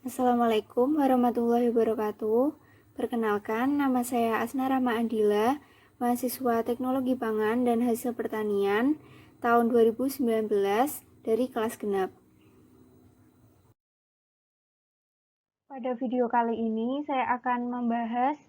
Assalamualaikum warahmatullahi wabarakatuh. Perkenalkan, nama saya Asna Rahma Andila, mahasiswa Teknologi Pangan dan Hasil Pertanian tahun 2019 dari kelas genap. Pada video kali ini, saya akan membahas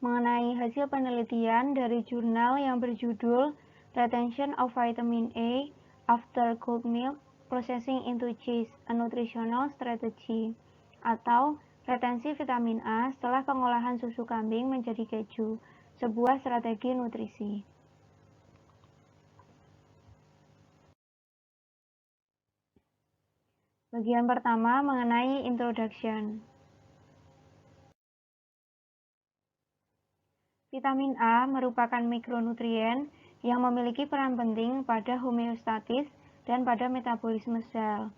mengenai hasil penelitian dari jurnal yang berjudul Retention of Vitamin A After Cold Milk Processing into Cheese, a Nutritional Strategy, atau retensi vitamin A setelah pengolahan susu kambing menjadi keju, sebuah strategi nutrisi. Bagian pertama mengenai introduction. Vitamin A merupakan mikronutrien yang memiliki peran penting pada homeostatis dan pada metabolisme sel.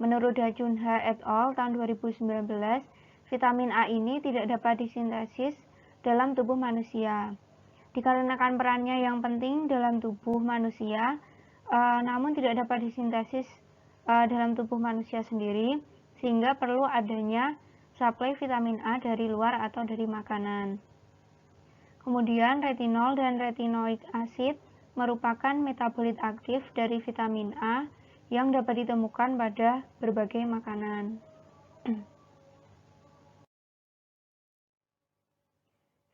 Menurut Dajun H. et al. Tahun 2019, vitamin A ini tidak dapat disintesis dalam tubuh manusia. Dikarenakan perannya yang penting dalam tubuh manusia, namun tidak dapat disintesis dalam tubuh manusia sendiri, sehingga perlu adanya suplai vitamin A dari luar atau dari makanan. Kemudian retinol dan retinoic acid merupakan metabolit aktif dari vitamin A yang dapat ditemukan pada berbagai makanan.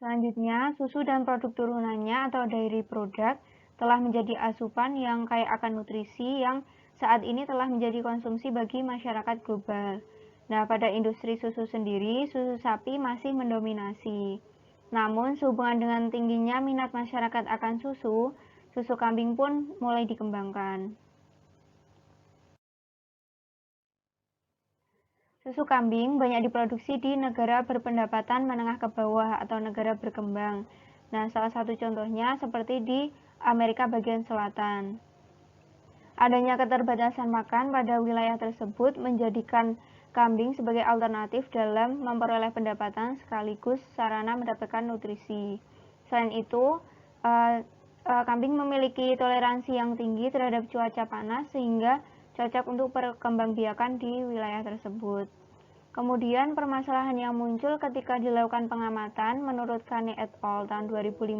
Selanjutnya, susu dan produk turunannya atau dairy product telah menjadi asupan yang kaya akan nutrisi yang saat ini telah menjadi konsumsi bagi masyarakat global. Nah, pada industri susu sendiri, susu sapi masih mendominasi. Namun, sehubungan dengan tingginya minat masyarakat akan susu, susu kambing pun mulai dikembangkan. Susu kambing banyak diproduksi di negara berpendapatan menengah ke bawah atau negara berkembang. Nah, salah satu contohnya seperti di Amerika bagian selatan. Adanya keterbatasan makan pada wilayah tersebut menjadikan kambing sebagai alternatif dalam memperoleh pendapatan sekaligus sarana mendapatkan nutrisi. Selain itu, kambing memiliki toleransi yang tinggi terhadap cuaca panas sehingga cocok untuk perkembangbiakan di wilayah tersebut. Kemudian permasalahan yang muncul ketika dilakukan pengamatan menurut Kane et al. Tahun 2015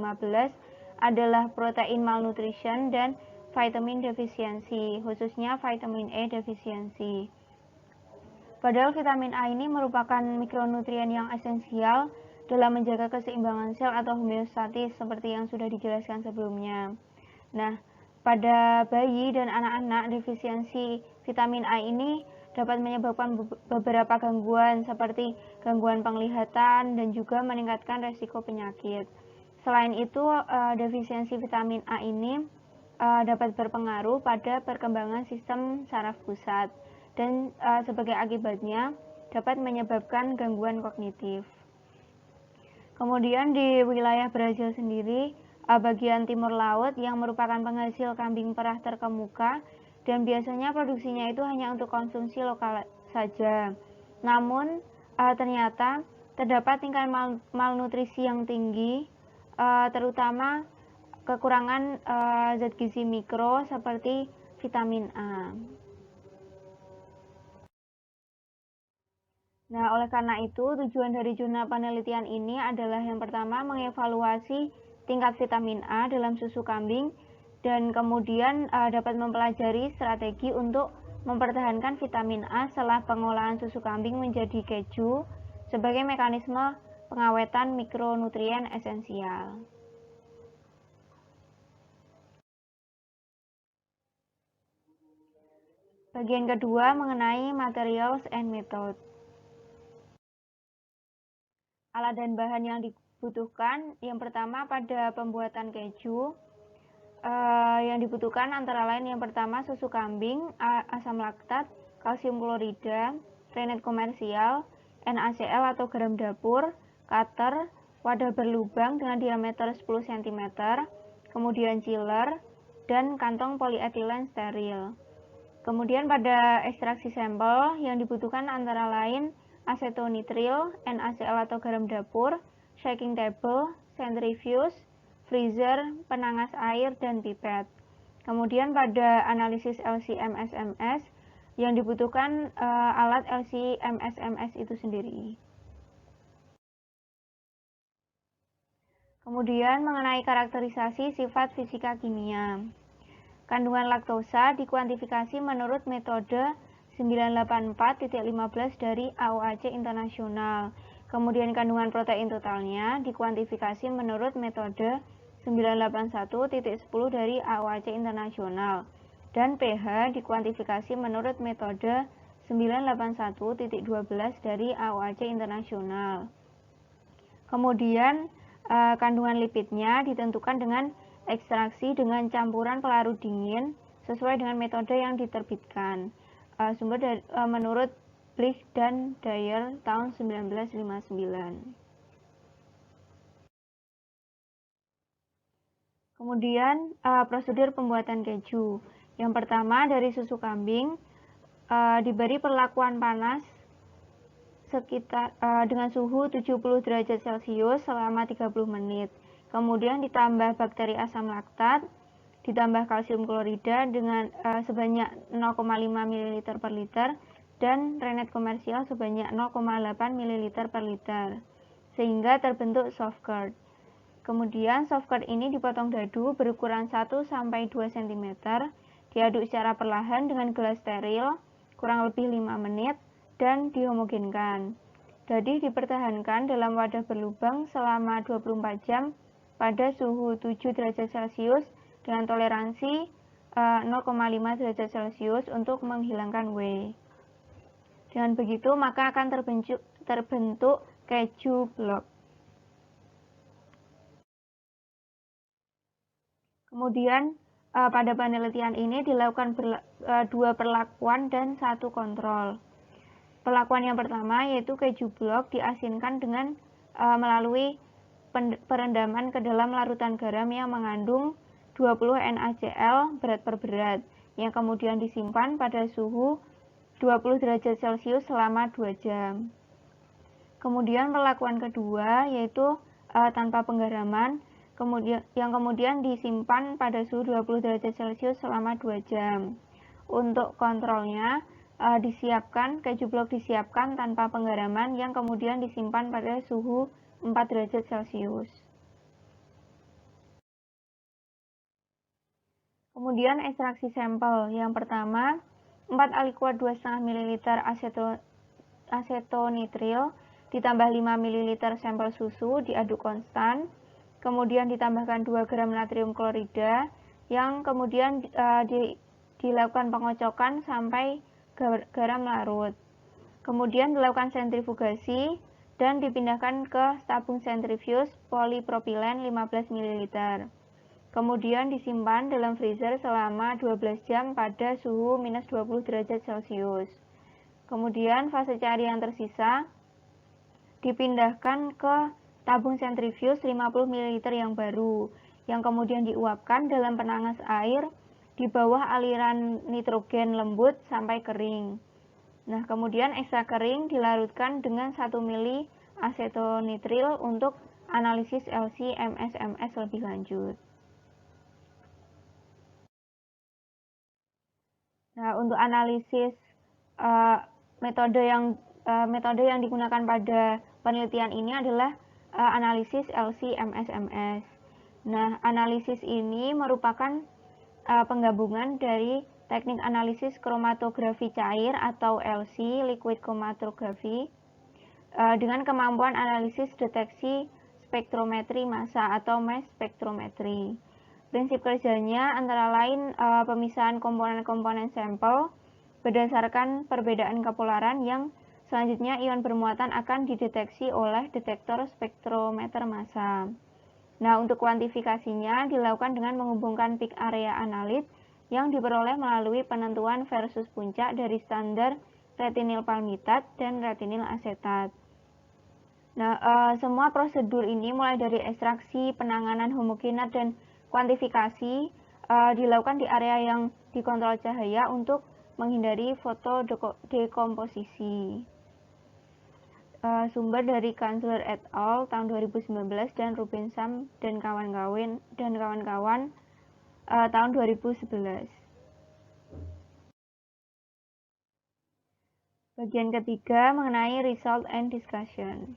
adalah protein malnutrition dan vitamin defisiensi, khususnya vitamin E defisiensi. Padahal vitamin A ini merupakan mikronutrien yang esensial dalam menjaga keseimbangan sel atau homeostatis seperti yang sudah dijelaskan sebelumnya. Nah, pada bayi dan anak-anak, defisiensi vitamin A ini dapat menyebabkan beberapa gangguan seperti gangguan penglihatan dan juga meningkatkan resiko penyakit. Selain itu, defisiensi vitamin A ini dapat berpengaruh pada perkembangan sistem saraf pusat dan sebagai akibatnya dapat menyebabkan gangguan kognitif. Kemudian di wilayah Brazil sendiri, bagian timur laut yang merupakan penghasil kambing perah terkemuka dan biasanya produksinya itu hanya untuk konsumsi lokal saja. Namun ternyata terdapat tingkat malnutrisi yang tinggi, terutama kekurangan zat gizi mikro seperti vitamin A. Nah, oleh karena itu, tujuan dari jurnal penelitian ini adalah yang pertama mengevaluasi tingkat vitamin A dalam susu kambing dan kemudian dapat mempelajari strategi untuk mempertahankan vitamin A setelah pengolahan susu kambing menjadi keju sebagai mekanisme pengawetan mikronutrien esensial. Bagian kedua mengenai materials and method. Alat dan bahan yang dibutuhkan, yang pertama pada pembuatan keju, yang dibutuhkan antara lain yang pertama susu kambing, asam laktat, kalsium klorida, rennet komersial, NaCl atau garam dapur, cutter, wadah berlubang dengan diameter 10 cm, kemudian chiller, dan kantong polietilen steril. Kemudian pada ekstraksi sampel yang dibutuhkan antara lain acetonitril, NaCl atau garam dapur, shaking table, centrifuge, freezer, penangas air, dan pipet. Kemudian pada analisis LC-MS-MS Yang dibutuhkan alat LC-MS-MS itu sendiri. Kemudian mengenai karakterisasi sifat fisika kimia. Kandungan laktosa dikuantifikasi menurut metode 984.15 dari AOAC Internasional. Kemudian kandungan protein totalnya dikuantifikasi menurut metode 981.10 dari AOAC Internasional. Dan pH dikuantifikasi menurut metode 981.12 dari AOAC Internasional. Kemudian kandungan lipidnya ditentukan dengan ekstraksi dengan campuran pelarut dingin sesuai dengan metode yang diterbitkan. Sumber dari, menurut Bliss dan Dyer tahun 1959. Kemudian prosedur pembuatan keju. Yang pertama dari susu kambing diberi perlakuan panas sekitar dengan suhu 70 derajat Celcius selama 30 menit. Kemudian ditambah bakteri asam laktat, ditambah kalsium klorida dengan sebanyak 0,5 ml per liter dan rennet komersial sebanyak 0,8 ml per liter sehingga terbentuk soft curd. Kemudian soft curd ini dipotong dadu berukuran 1-2 cm, diaduk secara perlahan dengan gelas steril kurang lebih 5 menit dan dihomogenkan. Dadi dipertahankan dalam wadah berlubang selama 24 jam pada suhu 7 derajat Celcius dengan toleransi 0,5 derajat Celcius untuk menghilangkan whey. Dengan begitu maka akan terbentuk keju blok. Kemudian pada penelitian ini dilakukan 2 perlakuan dan 1 kontrol. Perlakuan yang pertama yaitu keju blok diasinkan dengan melalui perendaman ke dalam larutan garam yang mengandung 20 NaCl berat per berat yang kemudian disimpan pada suhu 20 derajat Celcius selama 2 jam. Kemudian perlakuan kedua yaitu tanpa penggaraman yang kemudian disimpan pada suhu 20 derajat Celcius selama 2 jam. Untuk kontrolnya keju blok disiapkan tanpa penggaraman yang kemudian disimpan pada suhu 4 derajat Celcius. Kemudian ekstraksi sampel. Yang pertama, 4 alikuat 2,5 ml asetonitril ditambah 5 ml sampel susu diaduk konstan. Kemudian ditambahkan 2 gram natrium klorida yang kemudian dilakukan pengocokan sampai garam larut. Kemudian dilakukan sentrifugasi dan dipindahkan ke tabung sentrifuge polipropilen 15 ml. Kemudian disimpan dalam freezer selama 12 jam pada suhu minus 20 derajat Celcius. Kemudian fase cair yang tersisa dipindahkan ke tabung sentrifuge 50 ml yang baru, yang kemudian diuapkan dalam penangas air di bawah aliran nitrogen lembut sampai kering. Nah, kemudian ekstrak kering dilarutkan dengan 1 ml asetonitril untuk analisis LC-MS-MS lebih lanjut. Nah, untuk analisis metode yang digunakan pada penelitian ini adalah analisis LC-MS-MS. Nah, analisis ini merupakan penggabungan dari teknik analisis kromatografi cair atau LC (liquid chromatography) dengan kemampuan analisis deteksi spektrometri massa atau mass spectrometry. Prinsip kerjanya antara lain pemisahan komponen-komponen sampel berdasarkan perbedaan kepolaran yang selanjutnya ion bermuatan akan dideteksi oleh detektor spektrometer massa. Nah, untuk kuantifikasinya dilakukan dengan menghubungkan peak area analit yang diperoleh melalui penentuan versus puncak dari standar retinil palmitat dan retinil asetat. Nah, semua prosedur ini mulai dari ekstraksi, penanganan homogenat, dan kuantifikasi dilakukan di area yang dikontrol cahaya untuk menghindari fotodekomposisi. Sumber dari Kanzler et al. Tahun 2019 dan Rubinsam dan kawan-kawan tahun 2011. Bagian ketiga mengenai result and discussion.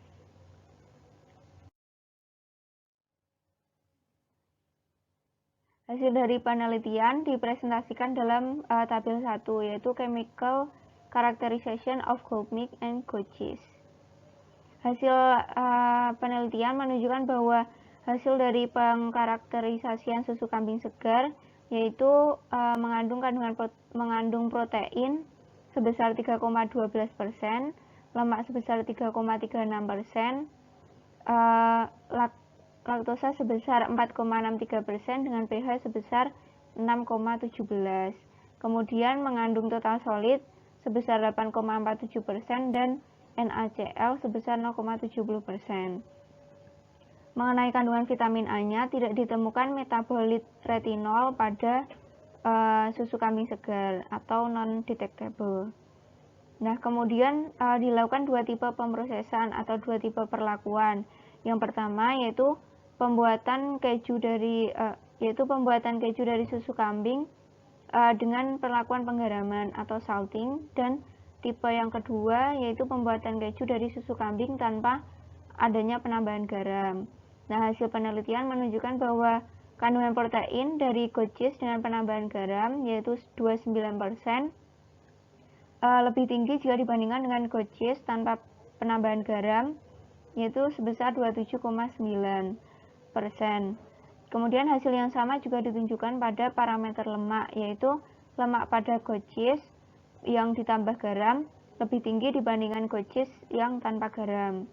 Hasil dari penelitian dipresentasikan dalam tabel 1, yaitu Chemical Characterization of Goat Milk and Goat Cheese. Hasil penelitian menunjukkan bahwa hasil dari pengkarakterisasian susu kambing segar yaitu mengandung protein sebesar 3,12%, lemak sebesar 3,36%, laktosa sebesar 4,63% dengan pH sebesar 6,17. Kemudian mengandung total solid sebesar 8,47% dan NaCl sebesar 0,70%. Mengenai kandungan vitamin A-nya, tidak ditemukan metabolit retinol pada susu kambing segar atau non-detectable. Nah, kemudian dilakukan dua tipe pemrosesan atau dua tipe perlakuan. Yang pertama yaitu pembuatan keju dari susu kambing dengan perlakuan penggaraman atau salting, dan tipe yang kedua yaitu pembuatan keju dari susu kambing tanpa adanya penambahan garam. Nah, hasil penelitian menunjukkan bahwa kandungan protein dari goat cheese dengan penambahan garam yaitu 29% lebih tinggi jika dibandingkan dengan goat cheese tanpa penambahan garam yaitu sebesar 27,9%. Kemudian hasil yang sama juga ditunjukkan pada parameter lemak, yaitu lemak pada goat cheese yang ditambah garam lebih tinggi dibandingkan goat cheese yang tanpa garam.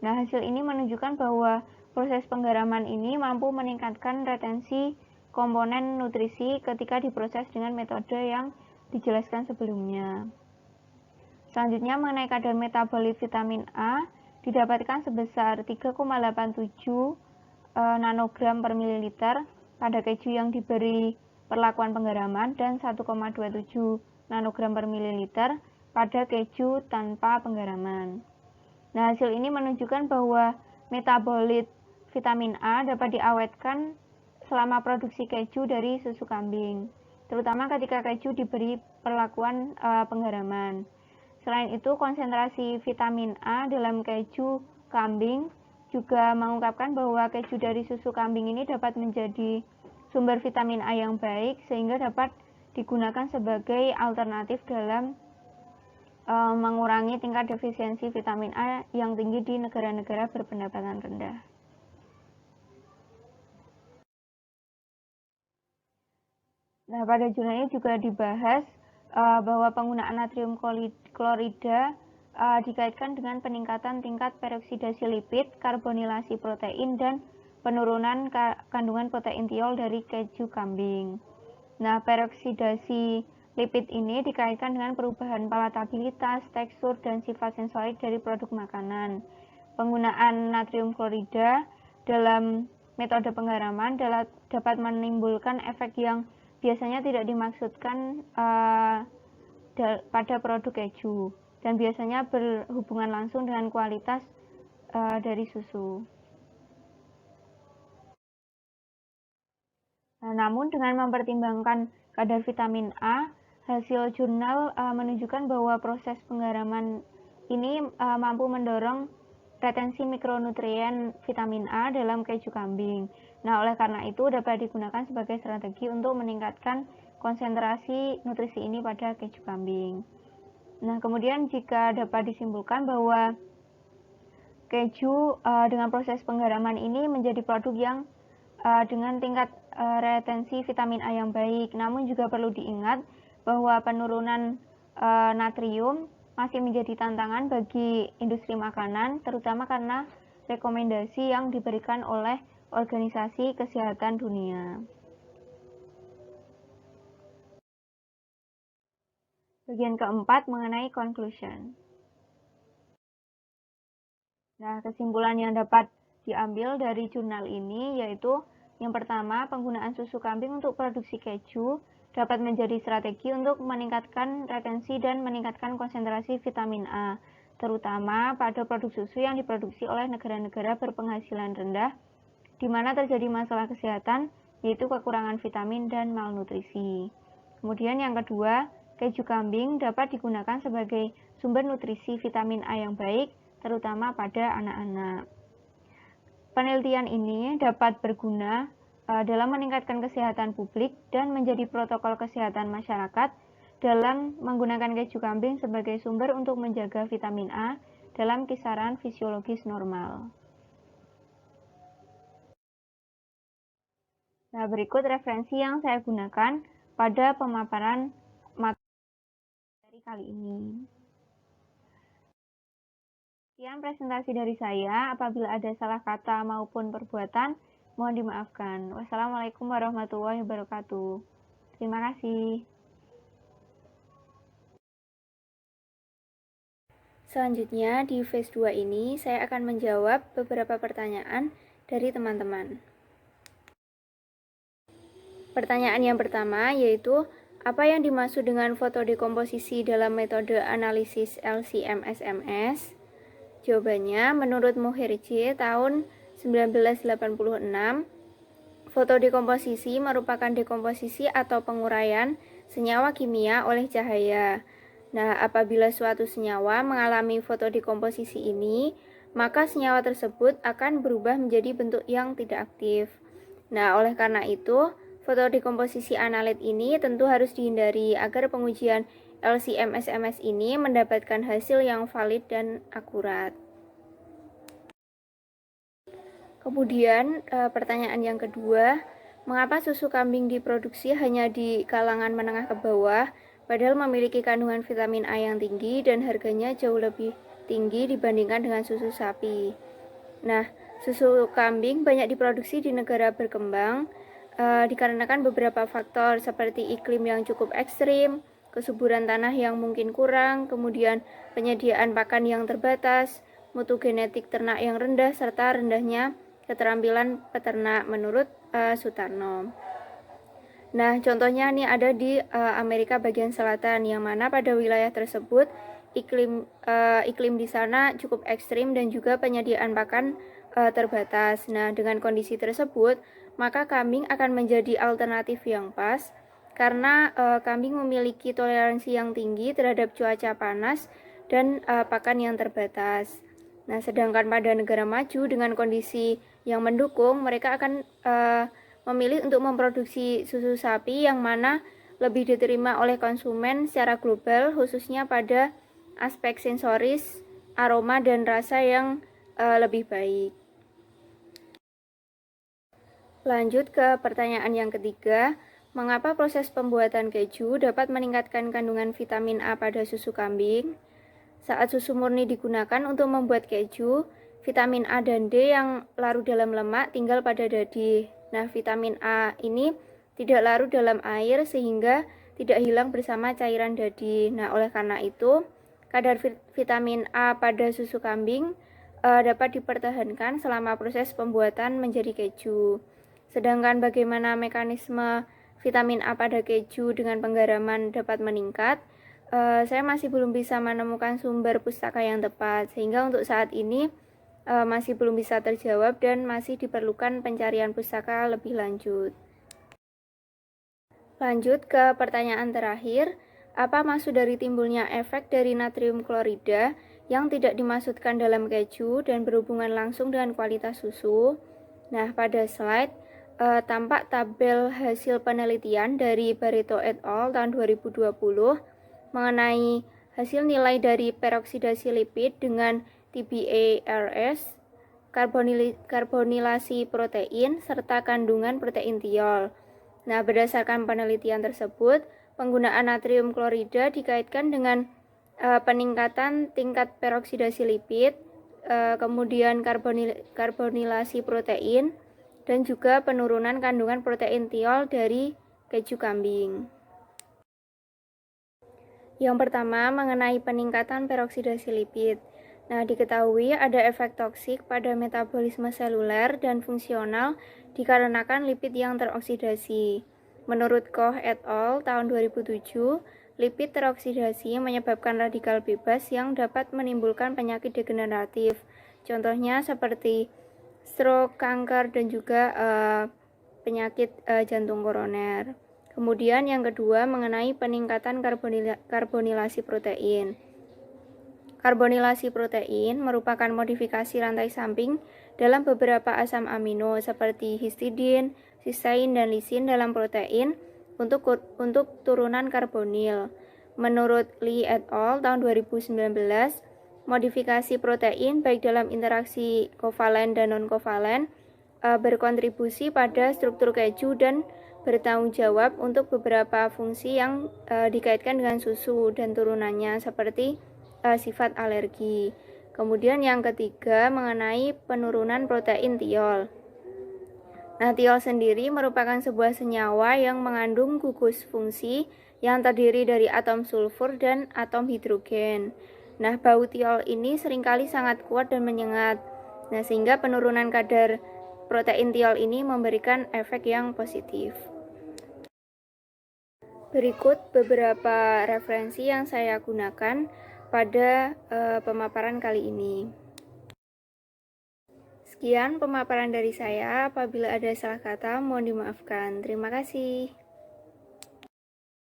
Nah, hasil ini menunjukkan bahwa proses penggaraman ini mampu meningkatkan retensi komponen nutrisi ketika diproses dengan metode yang dijelaskan sebelumnya. Selanjutnya, mengenai kadar metabolit vitamin A didapatkan sebesar 3,87 nanogram per mililiter pada keju yang diberi perlakuan penggaraman dan 1,27 nanogram per mililiter pada keju tanpa penggaraman. Nah, hasil ini menunjukkan bahwa metabolit vitamin A dapat diawetkan selama produksi keju dari susu kambing, terutama ketika keju diberi perlakuan penggaraman. Selain itu, konsentrasi vitamin A dalam keju kambing juga mengungkapkan bahwa keju dari susu kambing ini dapat menjadi sumber vitamin A yang baik sehingga dapat digunakan sebagai alternatif dalam mengurangi tingkat defisiensi vitamin A yang tinggi di negara-negara berpendapatan rendah. Nah, pada jurnal ini juga dibahas bahwa penggunaan natrium klorida dikaitkan dengan peningkatan tingkat peroksidasi lipid, karbonilasi protein, dan penurunan kandungan protein tiol dari keju kambing. Nah, peroksidasi lipid ini dikaitkan dengan perubahan palatabilitas, tekstur, dan sifat sensorik dari produk makanan. Penggunaan natrium klorida dalam metode penggaraman dapat menimbulkan efek yang biasanya tidak dimaksudkan pada produk keju dan biasanya berhubungan langsung dengan kualitas dari susu. Nah, namun dengan mempertimbangkan kadar vitamin A, hasil jurnal menunjukkan bahwa proses penggaraman ini mampu mendorong retensi mikronutrien vitamin A dalam keju kambing. Nah, oleh karena itu dapat digunakan sebagai strategi untuk meningkatkan konsentrasi nutrisi ini pada keju kambing. Nah, kemudian jika dapat disimpulkan bahwa keju dengan proses penggaraman ini menjadi produk yang dengan tingkat retensi vitamin A yang baik, namun juga perlu diingat bahwa penurunan natrium masih menjadi tantangan bagi industri makanan, terutama karena rekomendasi yang diberikan oleh Organisasi Kesehatan Dunia. Bagian keempat mengenai conclusion. Nah, kesimpulan yang dapat diambil dari jurnal ini yaitu yang pertama, penggunaan susu kambing untuk produksi keju dapat menjadi strategi untuk meningkatkan retensi dan meningkatkan konsentrasi vitamin A, terutama pada produk susu yang diproduksi oleh negara-negara berpenghasilan rendah, di mana terjadi masalah kesehatan, yaitu kekurangan vitamin dan malnutrisi. Kemudian yang kedua, keju kambing dapat digunakan sebagai sumber nutrisi vitamin A yang baik, terutama pada anak-anak. Penelitian ini dapat berguna dalam meningkatkan kesehatan publik dan menjadi protokol kesehatan masyarakat dalam menggunakan keju kambing sebagai sumber untuk menjaga vitamin A dalam kisaran fisiologis normal. Nah, berikut referensi yang saya gunakan pada pemaparan materi kali ini. Sekian presentasi dari saya. Apabila ada salah kata maupun perbuatan, mohon dimaafkan. Wassalamualaikum warahmatullahi wabarakatuh. Terima kasih. Selanjutnya, di phase 2 ini, saya akan menjawab beberapa pertanyaan dari teman-teman. Pertanyaan yang pertama yaitu, apa yang dimaksud dengan fotodekomposisi dalam metode analisis LC-MS? Jawabannya, menurut Mukherjee tahun 1986, fotodekomposisi merupakan dekomposisi atau penguraian senyawa kimia oleh cahaya. Nah, apabila suatu senyawa mengalami fotodekomposisi ini, maka senyawa tersebut akan berubah menjadi bentuk yang tidak aktif. Nah, oleh karena itu, fotodekomposisi analit ini tentu harus dihindari agar pengujian LC-MS ini mendapatkan hasil yang valid dan akurat. Kemudian pertanyaan yang kedua, mengapa susu kambing diproduksi hanya di kalangan menengah ke bawah, padahal memiliki kandungan vitamin A yang tinggi dan harganya jauh lebih tinggi dibandingkan dengan susu sapi? Nah, susu kambing banyak diproduksi di negara berkembang dikarenakan beberapa faktor seperti iklim yang cukup ekstrim, kesuburan tanah yang mungkin kurang, kemudian penyediaan pakan yang terbatas, mutu genetik ternak yang rendah, serta rendahnya keterampilan peternak menurut Sutarno. Nah, contohnya ini ada di Amerika bagian selatan, yang mana pada wilayah tersebut iklim di sana cukup ekstrim dan juga penyediaan pakan terbatas. Nah, dengan kondisi tersebut, maka kambing akan menjadi alternatif yang pas karena kambing memiliki toleransi yang tinggi terhadap cuaca panas dan pakan yang terbatas. Nah, sedangkan pada negara maju dengan kondisi yang mendukung, mereka akan memilih untuk memproduksi susu sapi yang mana lebih diterima oleh konsumen secara global, khususnya pada aspek sensoris, aroma, dan rasa yang lebih baik. Lanjut ke pertanyaan yang ketiga, mengapa proses pembuatan keju dapat meningkatkan kandungan vitamin A pada susu kambing? Saat susu murni digunakan untuk membuat keju, vitamin A dan D yang larut dalam lemak tinggal pada dadi. Nah, vitamin A ini tidak larut dalam air sehingga tidak hilang bersama cairan dadi. Nah, oleh karena itu, kadar vitamin A pada susu kambing dapat dipertahankan selama proses pembuatan menjadi keju. Sedangkan bagaimana mekanisme vitamin A pada keju dengan penggaraman dapat meningkat, saya masih belum bisa menemukan sumber pustaka yang tepat, sehingga untuk saat ini masih belum bisa terjawab dan masih diperlukan pencarian pustaka lebih lanjut. Lanjut ke pertanyaan terakhir, apa maksud dari timbulnya efek dari natrium klorida yang tidak dimaksudkan dalam keju dan berhubungan langsung dengan kualitas susu? Nah, pada slide tampak tabel hasil penelitian dari Barreto et al. Tahun 2020 mengenai hasil nilai dari peroksidasi lipid dengan TBARS, karbonilasi protein, serta kandungan protein tiol. Nah, berdasarkan penelitian tersebut, penggunaan natrium klorida dikaitkan dengan peningkatan tingkat peroksidasi lipid, kemudian karbonilasi protein, dan juga penurunan kandungan protein tiol dari keju kambing. Yang pertama, mengenai peningkatan peroksidasi lipid. Nah, diketahui ada efek toksik pada metabolisme seluler dan fungsional dikarenakan lipid yang teroksidasi. Menurut Koch et al. Tahun 2007, lipid teroksidasi menyebabkan radikal bebas yang dapat menimbulkan penyakit degeneratif. Contohnya seperti stroke, kanker, dan juga penyakit jantung koroner. Kemudian yang kedua mengenai peningkatan karbonilasi protein. Karbonilasi protein merupakan modifikasi rantai samping dalam beberapa asam amino seperti histidin, sistein, dan lisin dalam protein untuk turunan karbonil. Menurut Lee et al. Tahun 2019, modifikasi protein baik dalam interaksi kovalen dan non-kovalen berkontribusi pada struktur keju dan bertanggung jawab untuk beberapa fungsi yang dikaitkan dengan susu dan turunannya seperti sifat alergi. Kemudian yang ketiga mengenai penurunan protein tiol. Nah, tiol sendiri merupakan sebuah senyawa yang mengandung gugus fungsi yang terdiri dari atom sulfur dan atom hidrogen. Nah, bau tiol ini seringkali sangat kuat dan menyengat. Nah, sehingga penurunan kadar protein tiol ini memberikan efek yang positif. Berikut beberapa referensi yang saya gunakan pada pemaparan kali ini. Sekian pemaparan dari saya. Apabila ada salah kata, mohon dimaafkan. Terima kasih.